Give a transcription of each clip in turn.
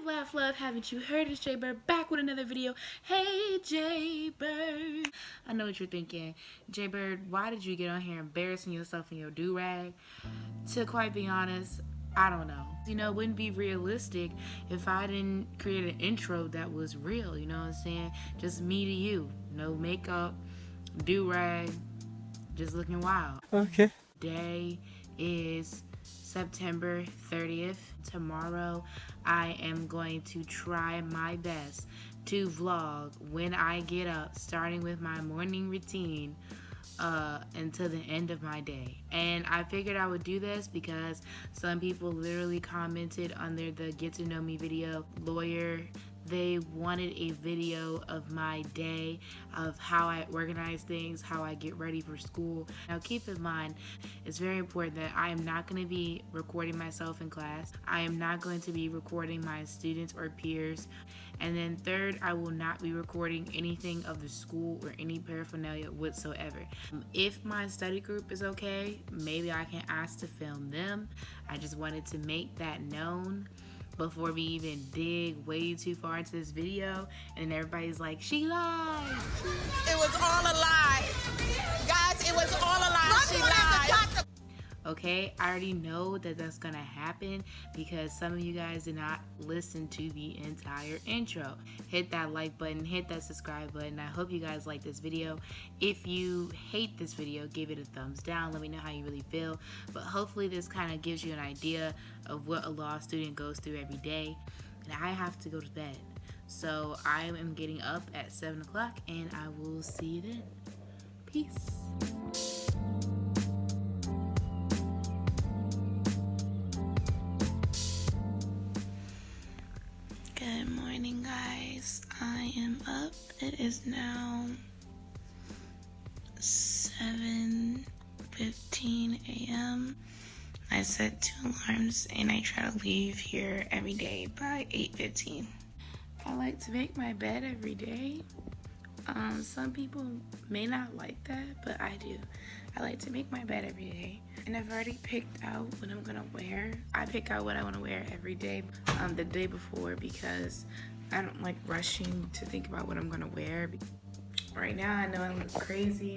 laugh, love, haven't you heard? It's J-Bird back with another video. Hey, J-Bird. I know what you're thinking. J-Bird, why did you get on here embarrassing yourself in your do-rag? To quite be honest, I don't know. You know, it wouldn't be realistic if I didn't create an intro that was real, you know what I'm saying? Just me to you. No makeup, do-rag, just looking wild. Okay. Today is September 30th. Tomorrow I am going to try my best to vlog when I get up, starting with my morning routine until the end of my day. And I figured I would do this because some people literally commented under the get to know me video, lawyer. They wanted a video of my day, of how I organize things, how I get ready for school. Now keep in mind, it's very important that I am not going to be recording myself in class. I am not going to be recording my students or peers. And then third, I will not be recording anything of the school or any paraphernalia whatsoever. If my study group is okay, maybe I can ask to film them. I just wanted to make that known before we even dig way too far into this video, and everybody's like, she lied. It was all a lie. Guys, it was all a lie. She lied. Okay, I already know that that's gonna happen because some of you guys did not listen to the entire intro. Hit that like button, hit that subscribe button. I hope you guys like this video. If you hate this video, give it a thumbs down. Let me know how you really feel. But hopefully this kind of gives you an idea of what a law student goes through every day. And I have to go to bed. So I am getting up at 7 o'clock and I will see you then. Peace. Good morning, guys. I am up. It is now 7:15 a.m. I set 2 alarms and I try to leave here every day by 8:15. I like to make my bed every day. Some people may not like that, but I do. I like to make my bed every day. And I've already picked out what I'm gonna wear. I pick out what I wanna wear every day, the day before, because I don't like rushing to think about what I'm gonna wear. Right now I know I look crazy,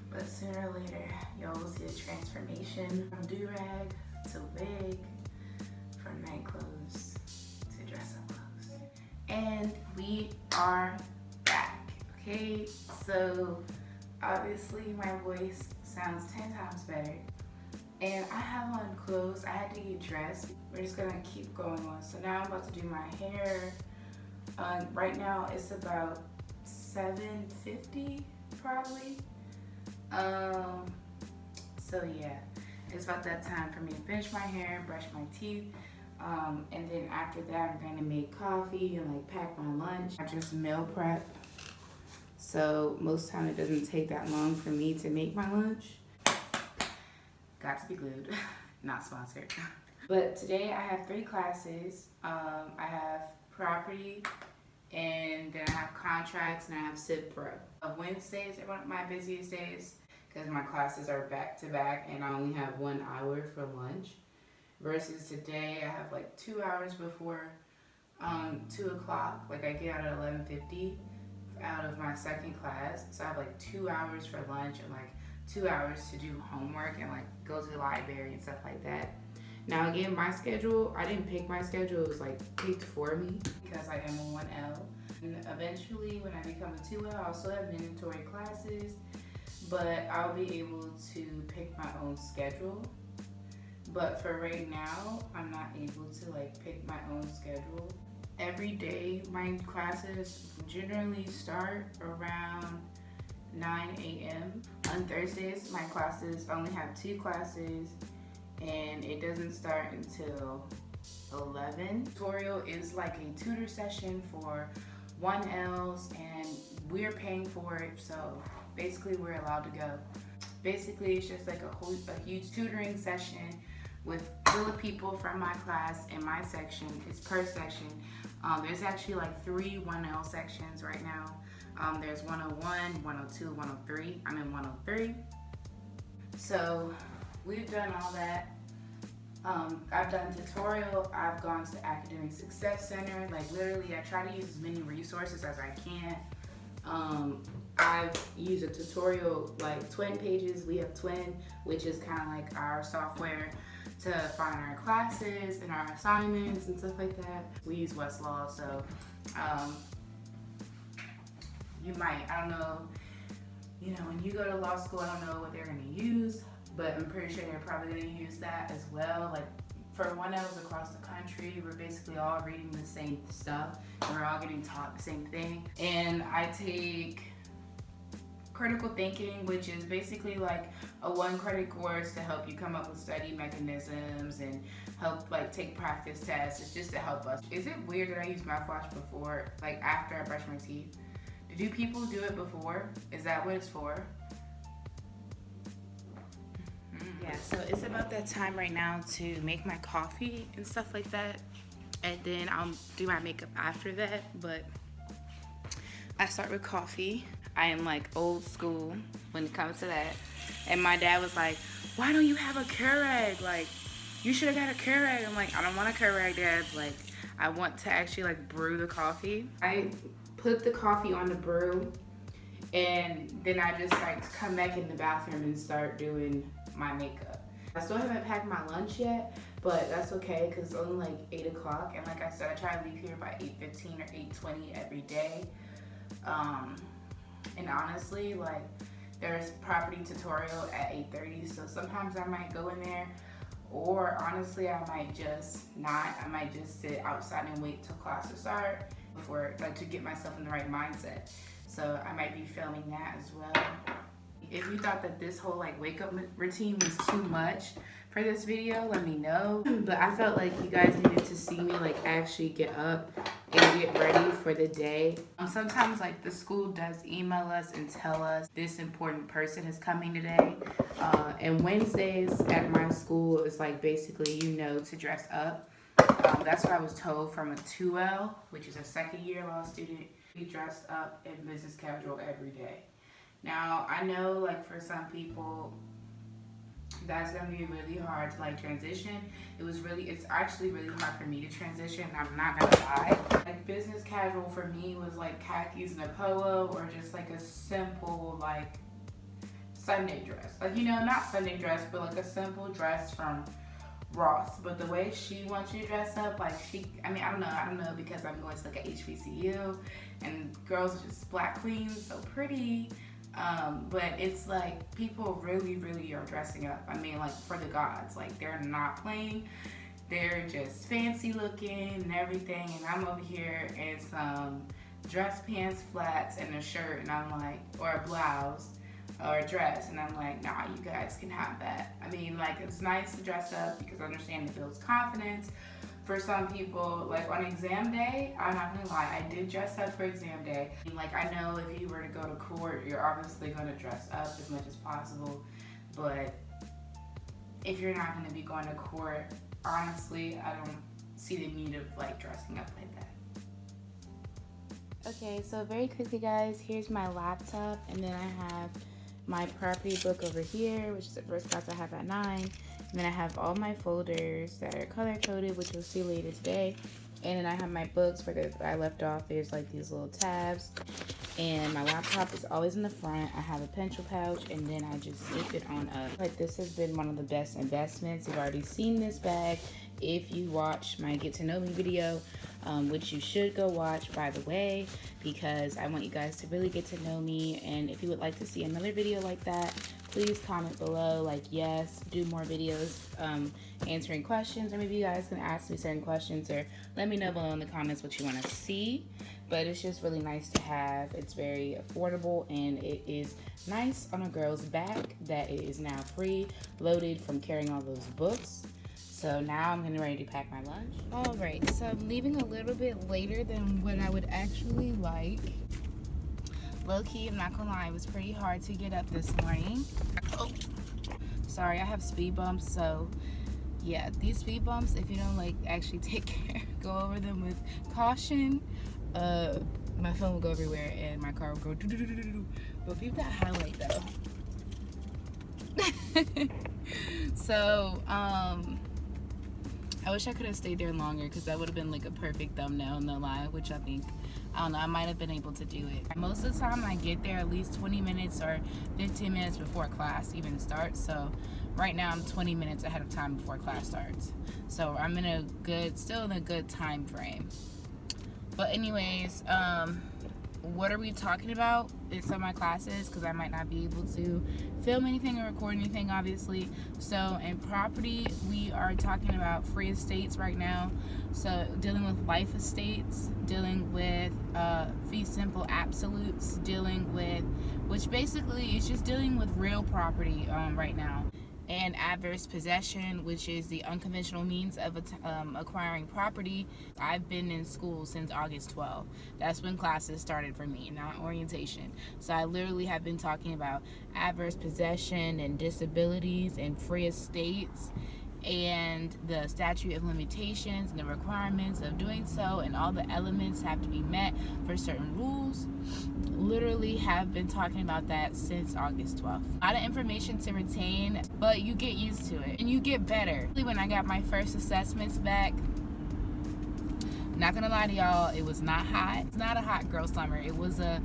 but sooner or later y'all will see the transformation from do-rag to wig, from night clothes to dress up clothes. And we are back, okay? So obviously my voice sounds 10 times better. And I have on clothes, I had to get dressed. We're just gonna keep going on. So now I'm about to do my hair. Right now it's about 7:50 probably. So yeah, it's about that time for me to finish my hair, brush my teeth. And then after that, I'm gonna make coffee and like pack my lunch. I just meal prep. So most of the time it doesn't take that long for me to make my lunch. Got to be glued, not sponsored. But today I have 3 classes. I have property, and then I have contracts, and I have Civ Pro. Wednesdays are one of my busiest days because my classes are back to back and I only have 1 hour for lunch. Versus today, I have like 2 hours before 2 o'clock. Like I get out at 11:50 out of my second class. So I have like 2 hours for lunch and like 2 hours to do homework and like go to the library and stuff like that. Now again, my schedule, I didn't pick my schedule. It was like picked for me because I am a 1L. And eventually when I become a 2L, I'll still have mandatory classes, but I'll be able to pick my own schedule. But for right now, I'm not able to like pick my own schedule. Every day, my classes generally start around 9 a.m. On Thursdays, my classes only have 2 classes and it doesn't start until 11. Tutorial is like a tutor session for 1Ls and we're paying for it, so basically we're allowed to go. Basically, it's just like a huge tutoring session with full of people from my class and my section. It's per section. There's actually like 3 1L sections right now. There's 101, 102, 103. I'm in 103. So we've done all that. I've done tutorial, I've gone to Academic Success Center, like literally I try to use as many resources as I can. I've used a tutorial like Twin Pages. We have Twin, which is kind of like our software to find our classes and our assignments and stuff like that. We use Westlaw, so you might, I don't know, you know, when you go to law school, I don't know what they're gonna use, but I'm pretty sure they're probably gonna use that as well. Like for 1 hour across the country, we're basically all reading the same stuff and we're all getting taught the same thing. And I take critical thinking, which is basically like a 1 credit course to help you come up with study mechanisms and help like take practice tests. It's just to help us. Is it weird that I use mouthwash before, like after I brush my teeth? Do people do it before? Is that what it's for? Yeah, so it's about that time right now to make my coffee and stuff like that. And then I'll do my makeup after that. But I start with coffee. I am like old school when it comes to that. And my dad was like, why don't you have a Keurig? Like, you should have got a Keurig. I'm like, I don't want a Keurig, Dad. Like, I want to actually like brew the coffee. I put the coffee on the brew, and then I just like come back in the bathroom and start doing my makeup. I still haven't packed my lunch yet, but that's okay because it's only like 8 o'clock, and like I said, I try to leave here by 8:15 or 8:20 every day. And honestly, like there's property tutorial at 8:30, so sometimes I might go in there, or honestly I might just not. I might just sit outside and wait till class to start before, like, to get myself in the right mindset. So I might be filming that as well. If you thought that this whole like wake up routine was too much for this video, let me know. But I felt like you guys needed to see me like actually get up and get ready for the day. Sometimes like the school does email us and tell us this important person is coming today. And Wednesdays at my school is like basically, you know, to dress up. That's what I was told from a 2L, which is a 2nd year law student. We dressed up in business casual every day. Now, I know like for some people, that's gonna be really hard to like transition. It's actually really hard for me to transition, I'm not gonna lie. Like business casual for me was like khakis and a polo, or just like a simple like Sunday dress. Like, you know, not Sunday dress, but like a simple dress from Ross. But the way she wants you to dress up, like I don't know because I'm going to like a HBCU and girls are just black queens, so pretty. But it's like people really, really are dressing up. I mean, like for the gods, like they're not playing. They're just fancy looking and everything. And I'm over here in some dress pants, flats, and a shirt, and I'm like, or a blouse or a dress, and I'm like, nah, you guys can have that. I mean, like it's nice to dress up because I understand it builds confidence. For some people, like on exam day, I'm not gonna lie, I did dress up for exam day. Like I know if you were to go to court, you're obviously gonna dress up as much as possible, but if you're not gonna be going to court, honestly, I don't see the need of like dressing up like that. Okay, so very quickly guys, here's my laptop, and then I have my property book over here, which is the first class I have at 9. And then I have all my folders that are color-coded, which you'll see later today. And then I have my books where I left off. There's like these little tabs. And my laptop is always in the front. I have a pencil pouch, and then I just zip it on up. Like this has been one of the best investments. You've already seen this bag if you watch my Get to Know Me video, which you should go watch, by the way, because I want you guys to really get to know me. And if you would like to see another video like that, please comment below, like yes, do more videos answering questions, or maybe you guys can ask me certain questions, or let me know below in the comments what you want to see. But it's just really nice to have. It's very affordable, and it is nice on a girl's back that it is now free loaded from carrying all those books. So now I'm getting ready to pack my lunch. All right, so I'm leaving a little bit later than what I would actually like. Low-key, I'm not gonna lie, it was pretty hard to get up this morning. Oh, sorry, I have speed bumps, so yeah, these speed bumps, if you don't like actually take care, go over them with caution, my phone will go everywhere and my car will go do-do-do-do-do. But peep that highlight though. So, I wish I could have stayed there longer because that would have been like a perfect thumbnail, no lie, which I think, I don't know, I might have been able to do it. Most of the time I get there at least 20 minutes or 15 minutes before class even starts. So right now I'm 20 minutes ahead of time before class starts. So I'm still in a good time frame. But anyways, what are we talking about in some of my classes, because I might not be able to film anything or record anything, obviously. So in property, we are talking about free estates right now. So dealing with life estates, dealing with fee simple absolutes, dealing with, which basically is just dealing with real property right now. And adverse possession, which is the unconventional means of acquiring property. I've been in school since August 12th. That's when classes started for me, not orientation. So I literally have been talking about adverse possession and disabilities and free estates and the statute of limitations and the requirements of doing so, and all the elements have to be met for certain rules. Literally have been talking about that since August 12th. A lot of information to retain, but you get used to it and you get better. When I got my first assessments back, not gonna lie to y'all, it was not hot. It's not a hot girl summer. It was a,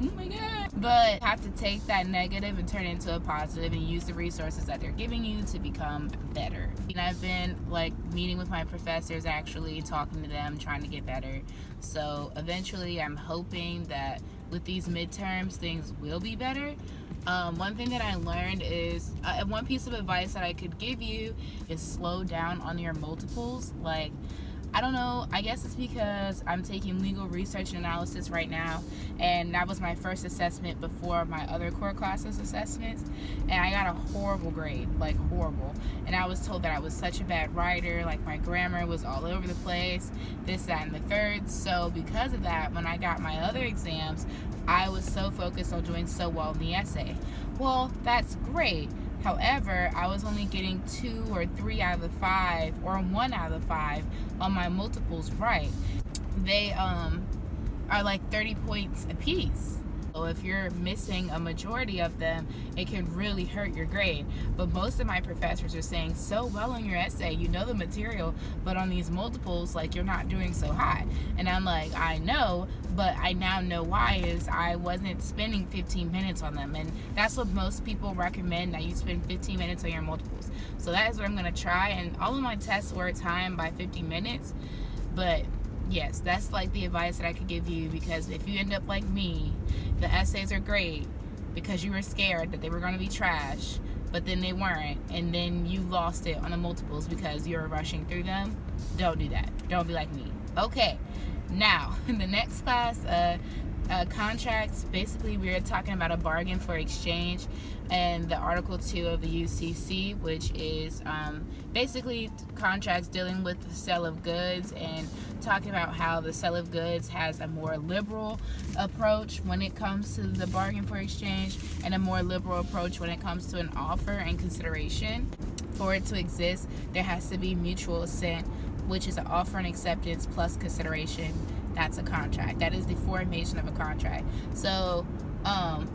oh my god. But have to take that negative and turn it into a positive and use the resources that they're giving you to become better. And I've been like meeting with my professors, actually talking to them, trying to get better. So eventually I'm hoping that with these midterms things will be better. One thing that I learned is, one piece of advice that I could give you is slow down on your multiples. Like, I don't know, I guess it's because I'm taking legal research and analysis right now, and that was my first assessment before my other core classes assessments, and I got a horrible grade, like horrible. And I was told that I was such a bad writer, like my grammar was all over the place, this, that, and the third. So because of that, when I got my other exams, I was so focused on doing so well in the essay. Well, that's great. However, I was only getting 2 or 3 out of the 5 or 1 out of the 5 on my multiples right. They are like 30 points apiece. So if you're missing a majority of them, it can really hurt your grade. But most of my professors are saying so well on your essay, you know the material, but on these multiples, like, you're not doing so hot. And I'm like, I know, but I now know why, is I wasn't spending 15 minutes on them. And that's what most people recommend, that you spend 15 minutes on your multiples. So that is what I'm gonna try. And all of my tests were timed by 50 minutes, but yes, that's like the advice that I could give you, because if you end up like me, the essays are great because you were scared that they were going to be trash, but then they weren't, and then you lost it on the multiples because you were rushing through them. Don't do that. Don't be like me. Okay, now in the next class, contracts, basically we're talking about a bargain for exchange and the Article 2 of the UCC, which is basically contracts dealing with the sale of goods, and talking about how the sale of goods has a more liberal approach when it comes to the bargain for exchange, and a more liberal approach when it comes to an offer and consideration. For it to exist, there has to be mutual assent, which is an offer and acceptance plus consideration. That's a contract. That is the formation of a contract. So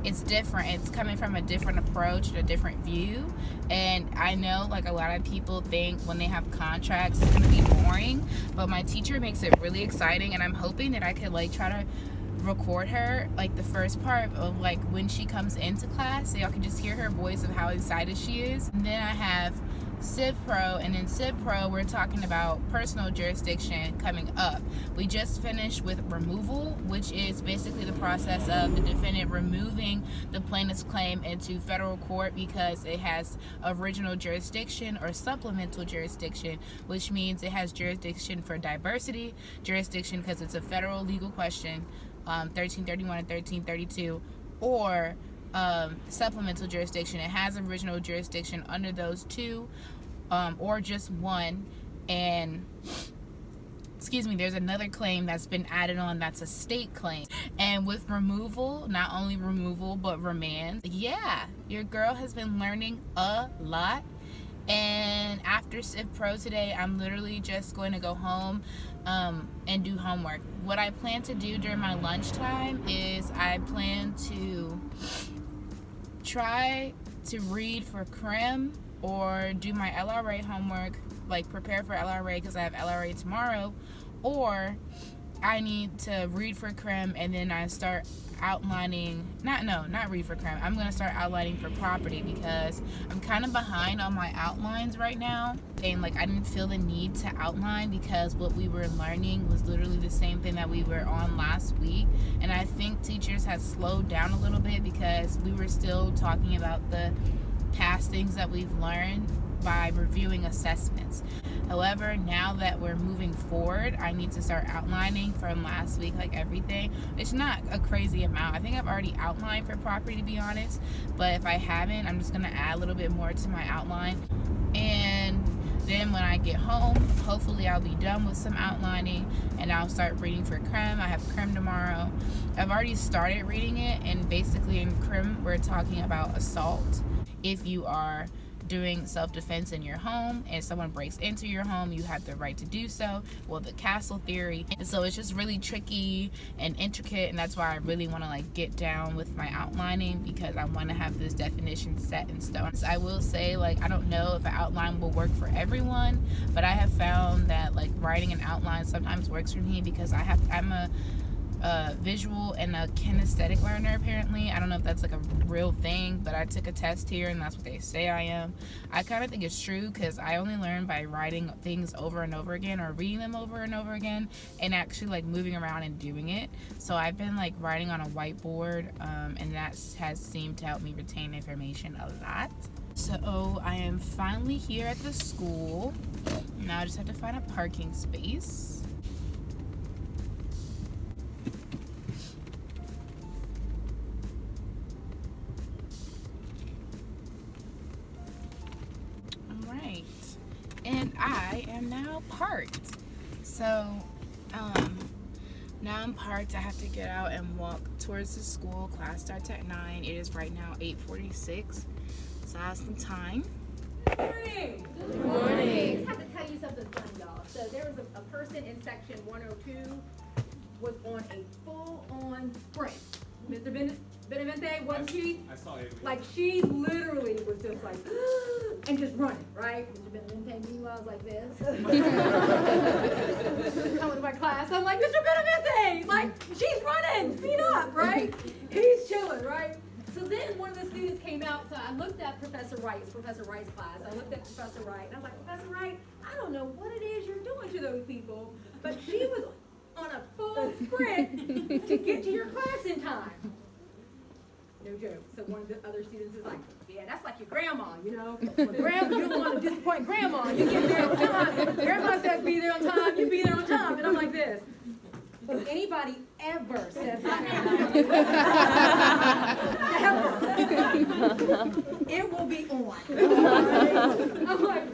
it's different. It's coming from a different approach and a different view. And I know, like, a lot of people think when they have contracts it's going to be boring, but my teacher makes it really exciting, and I'm hoping that I could like try to record her, like the first part of like when she comes into class, so y'all can just hear her voice of how excited she is. And then I have Civ Pro, and in Civ Pro we're talking about personal jurisdiction coming up. We just finished with removal, which is basically the process of the defendant removing the plaintiff's claim into federal court because it has original jurisdiction or supplemental jurisdiction, which means it has jurisdiction for diversity, jurisdiction because it's a federal legal question, 1331 and 1332, or supplemental jurisdiction. It has original jurisdiction under those two, or just one. And excuse me, there's another claim that's been added on that's a state claim. And with removal, not only removal but remand. Yeah, your girl has been learning a lot. And after Civ Pro today, I'm literally just going to go home and do homework. What I plan to do during my lunchtime is I plan to try to read for CRM or do my LRA homework, like prepare for LRA because I have LRA tomorrow, or I need to read for crim and then I start outlining, not read for crim, I'm going to start outlining for property because I'm kind of behind on my outlines right now. And like I didn't feel the need to outline because what we were learning was literally the same thing that we were on last week, and I think teachers had slowed down a little bit because we were still talking about the past things that we've learned by reviewing assessments. However, now that we're moving forward, I need to start outlining from last week, like everything. It's not a crazy amount. I think I've already outlined for property, to be honest, but if I haven't, I'm just gonna add a little bit more to my outline. And then when I get home, hopefully I'll be done with some outlining and I'll start reading for crim. I have crim tomorrow. I've already started reading it, and basically in crim we're talking about assault. If you are doing self-defense in your home and someone breaks into your home, you have the right to do so. Well, the castle theory. And so it's just really tricky and intricate, and that's why I really want to like get down with my outlining because I want to have this definition set in stone. So I will say, like, I don't know if an outline will work for everyone, but I have found that like writing an outline sometimes works for me because I'm a visual and a kinesthetic learner, apparently. I don't know if that's like a real thing, but I took a test here and that's what they say I am. I kind of think it's true because I only learn by writing things over and over again or reading them over and over again and actually like moving around and doing it. So I've been like writing on a whiteboard, and that has seemed to help me retain information a lot. So I am finally here at the school. Now I just have to find a parking space. And I am now parked. So now I'm parked. I have to get out and walk towards the school. Class starts at 9. It is right now 8:46. So I have some time. Good morning. Good morning. I just have to tell you something funny, y'all. So there was a person in section 102 was on a full-on sprint. Mr. Benavente, wasn't she? I saw it. Like, she literally was just like, and just running, right? Mr. Benavente, meanwhile, was like this. Coming to my class, I'm like, Mr. Benavente, like, she's running, speed up, right? He's chilling, right? So then one of the students came out, so I looked at Professor Wright's class. I looked at Professor Wright, and I was like, Professor Wright, I don't know what it is you're doing to those people, but she was on a full sprint to get to your class in time. No joke. So one of the other students is like, yeah, that's like your grandma, you know? When grandma, you don't want to disappoint grandma. You get there on time. Grandma said be there on time, you be there on time. And I'm like this. If anybody ever says that, ever, it will be on. Right? I'm like,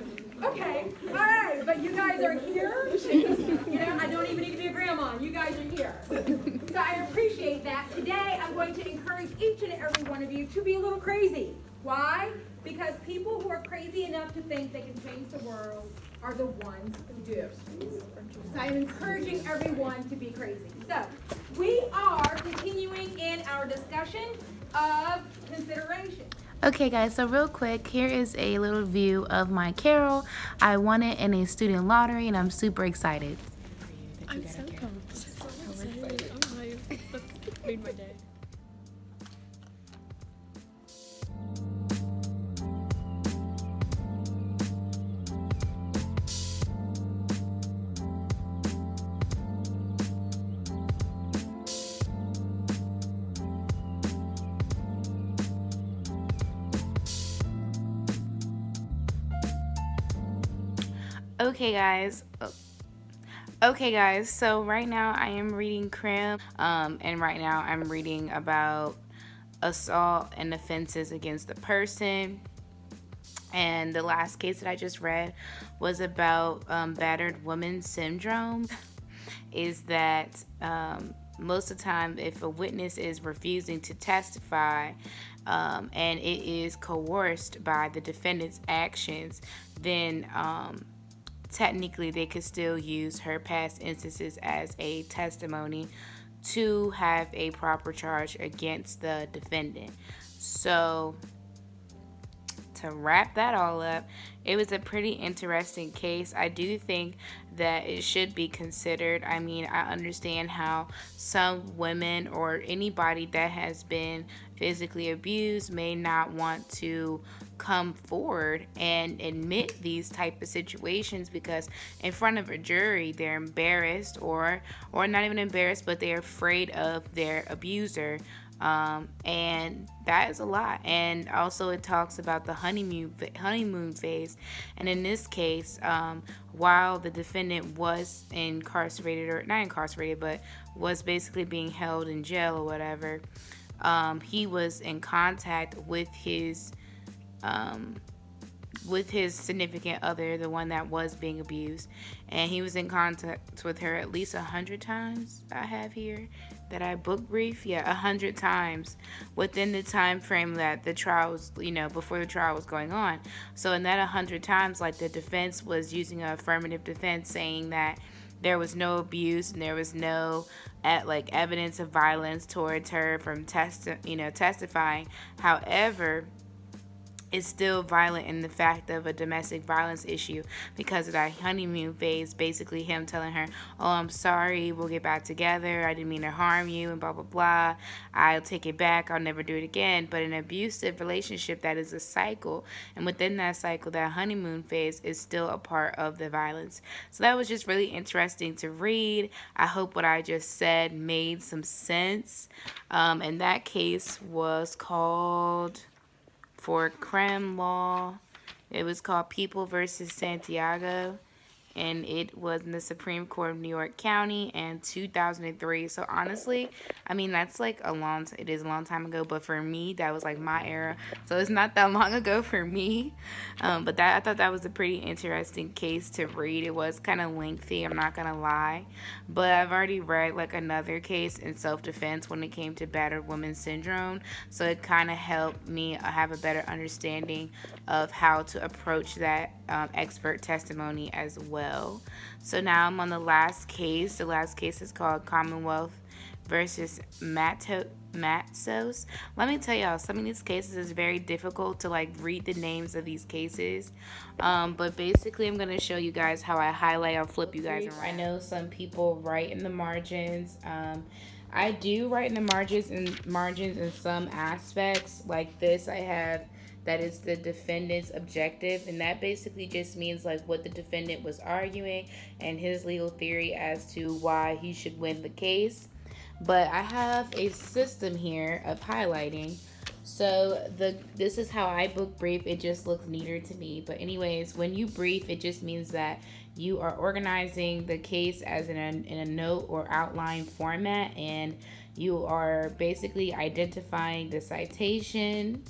okay, all right, but you guys are here. You know, I don't even need to be a grandma. You guys are here. So I appreciate that. Today, I'm going to encourage each and every one of you to be a little crazy. Why? Because people who are crazy enough to think they can change the world are the ones who do. So I'm encouraging everyone to be crazy. So we are continuing in our discussion of consideration. Okay guys, so real quick, here is a little view of my Carol. I won it in a student lottery and I'm super excited. I'm so pumped. So excited. Oh my, that's made my day. Okay guys, so right now I am reading crim, and right now I'm reading about assault and offenses against the person. And the last case that I just read was about battered woman syndrome. Is that most of the time if a witness is refusing to testify and it is coerced by the defendant's actions, then technically they could still use her past instances as a testimony to have a proper charge against the defendant. So to wrap that all up, it was a pretty interesting case. I do think that it should be considered. I mean, I understand how some women or anybody that has been physically abused may not want to come forward and admit these type of situations, because in front of a jury they're embarrassed, or not even embarrassed, but they're afraid of their abuser. And that is a lot. And also it talks about the honeymoon phase. And in this case, while the defendant was incarcerated, or not incarcerated, but was basically being held in jail or whatever, he was in contact with his significant other, the one that was being abused, and he was in contact with her at least 100 times. I have here that I book brief, 100 times within the time frame that the trial was, before the trial was going on. So in that 100 times, like, the defense was using an affirmative defense, saying that there was no abuse and there was no evidence of violence towards her from testifying. However, is still violent in the fact of a domestic violence issue because of that honeymoon phase. Basically him telling her, oh, I'm sorry, we'll get back together, I didn't mean to harm you, and blah blah blah, I'll take it back, I'll never do it again. But an abusive relationship, that is a cycle, and within that cycle, that honeymoon phase is still a part of the violence. So that was just really interesting to read. I hope what I just said made some sense. And that case was called, for crime law, it was called People versus Santiago, and it was in the Supreme Court of New York County in 2003. So honestly, I mean, that's it is a long time ago, but for me, that was my era. So it's not that long ago for me. But I thought that was a pretty interesting case to read. It was kind of lengthy, I'm not gonna lie, but I've already read another case in self-defense when it came to battered woman syndrome. So it kind of helped me have a better understanding of how to approach that expert testimony as well. So now I'm on the last case. The last case is called Commonwealth versus Matsos. Let me tell y'all, some of these cases is very difficult to read the names of these cases. But basically I'm going to show you guys how I highlight. I'll flip you guys around. I know some people write in the margins. I do write in the margins in some aspects. Like this, I have that is the defendant's objective, and that basically just means what the defendant was arguing and his legal theory as to why he should win the case. But I have a system here of highlighting. So this is how I book brief. It just looks neater to me. But anyways, when you brief, it just means that you are organizing the case as in a note or outline format, and you are basically identifying the citation,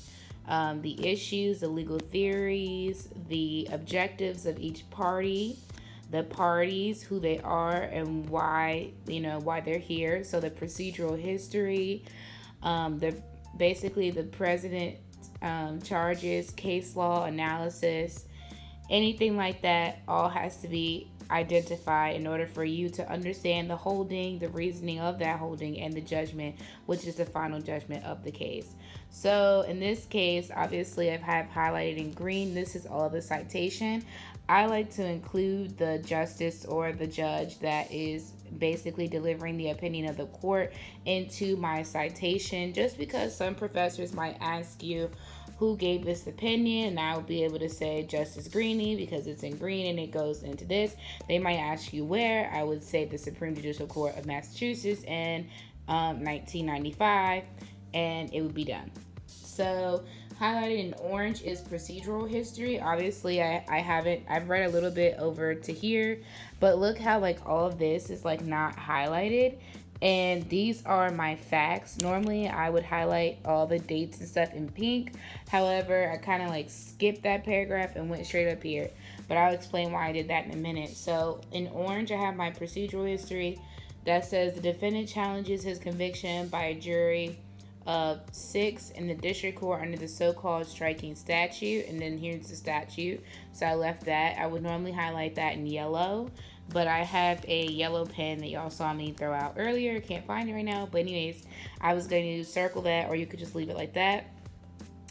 the issues, the legal theories, the objectives of each party, the parties, who they are, and why they're here. So the procedural history, basically the president charges, case law analysis, anything like that, all has to be identified in order for you to understand the holding, the reasoning of that holding, and the judgment, which is the final judgment of the case. So in this case, obviously I have highlighted in green. This is all the citation. I like to include the justice or the judge that is basically delivering the opinion of the court into my citation, just because some professors might ask you who gave this opinion, and I will be able to say Justice Greene because it's in green and it goes into this. They might ask you where. I would say the Supreme Judicial Court of Massachusetts in 1995, and it would be done. So highlighted in orange is procedural history. Obviously I've read a little bit over to here, but look how all of this is not highlighted, and these are my facts. Normally I would highlight all the dates and stuff in pink. However, I kind of skipped that paragraph and went straight up here, but I'll explain why I did that in a minute. So in orange I have my procedural history that says the defendant challenges his conviction by a jury of 6 in the district court under the so-called striking statute, and then here's the statute, so I left that. I would normally highlight that in yellow, but I have a yellow pen that y'all saw me throw out earlier. Can't find it right now, but anyways, I was going to circle that, or you could just leave it like that.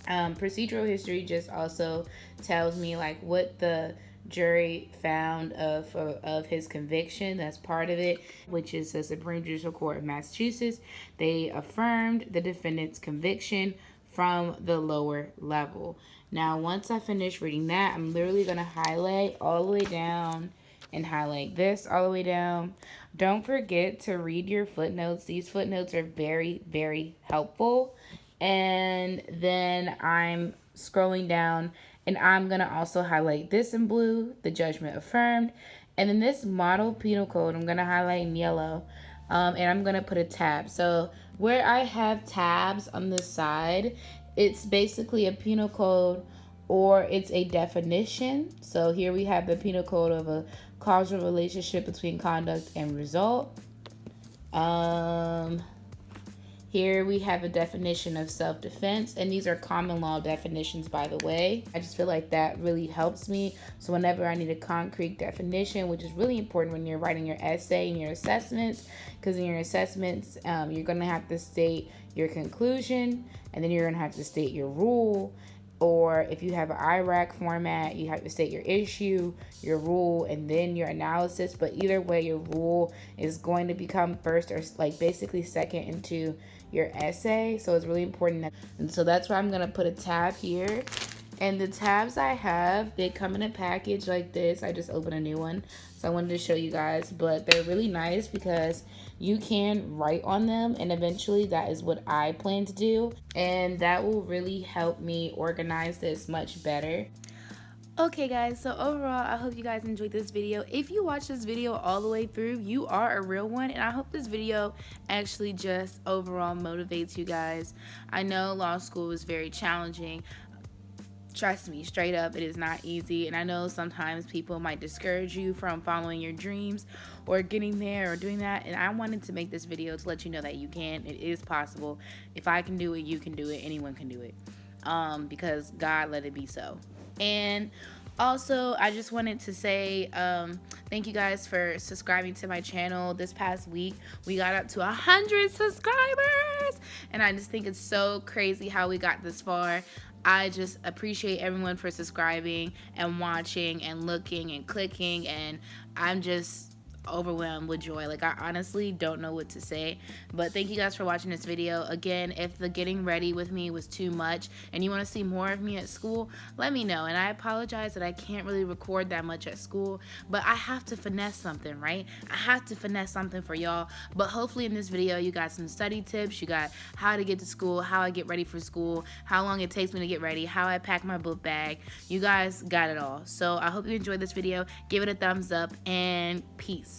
Procedural history just also tells me like what the jury found of his conviction. That's part of it, which is the Supreme Judicial Court of Massachusetts. They affirmed the defendant's conviction from the lower level. Now, once I finish reading that, I'm literally going to highlight all the way down and highlight this all the way down. Don't forget to read your footnotes. These footnotes are very, very helpful. And then I'm scrolling down and I'm going to also highlight this in blue, the judgment affirmed. And then this model penal code, I'm going to highlight in yellow. And I'm going to put a tab. So where I have tabs on the side, it's basically a penal code or it's a definition. So here we have the penal code of a causal relationship between conduct and result. Here we have a definition of self-defense, and these are common law definitions, by the way. I just feel like that really helps me. So whenever I need a concrete definition, which is really important when you're writing your essay and your assessments, because in your assessments, you're going to have to state your conclusion, and then you're going to have to state your rule. Or if you have an IRAC format, you have to state your issue, your rule, and then your analysis. But either way, your rule is going to become first or like basically second into your essay. So it's really important. And so that's why I'm going to put a tab here. And the tabs I have, they come in a package like this. I just opened a new one. So I wanted to show you guys. But they're really nice because you can write on them. And eventually that is what I plan to do. And that will really help me organize this much better. Okay guys, so overall, I hope you guys enjoyed this video. If you watch this video all the way through, you are a real one, and I hope this video actually just overall motivates you guys. I know law school is very challenging. Trust me, straight up, it is not easy, and I know sometimes people might discourage you from following your dreams or getting there or doing that, and I wanted to make this video to let you know that you can. It is possible. If I can do it, you can do it. Anyone can do it, because God let it be so. And also, I just wanted to say thank you guys for subscribing to my channel. This past week, we got up to 100 subscribers. And I just think it's so crazy how we got this far. I just appreciate everyone for subscribing and watching and looking and clicking. And I'm just overwhelmed with joy. Like, I honestly don't know what to say, but thank you guys for watching this video. Again, if the getting ready with me was too much and you want to see more of me at school, let me know. And I apologize that I can't really record that much at school, but I have to finesse something, right? I have to finesse something for y'all. But hopefully in this video you got some study tips, you got how to get to school, how I get ready for school, how long it takes me to get ready, how I pack my book bag. You guys got it all. So I hope you enjoyed this video. Give it a thumbs up and peace.